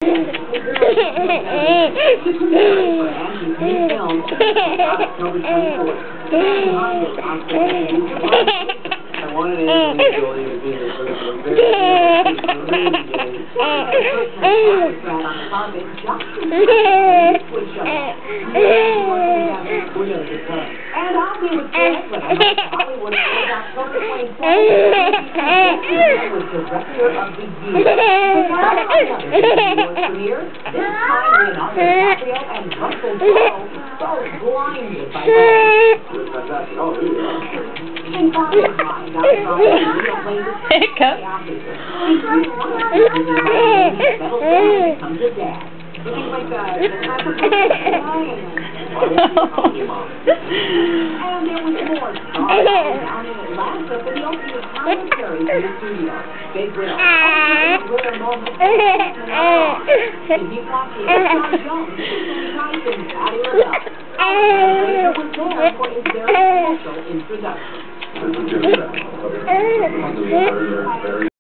I wanted Angelina Jolie to be in this movie. And I'll be with Franklin. Hollywood October 24th. Was Director of the Year. Premiere. This time Leonardo DiCaprio and Russell Crowe so blinded by Hiccups. And there was more down in Atlanta for the opening commentary in the studio. They will. Rare moments. And he watched the John Jones, Tyson, Patty LaBelle. And was there for his very special introduction.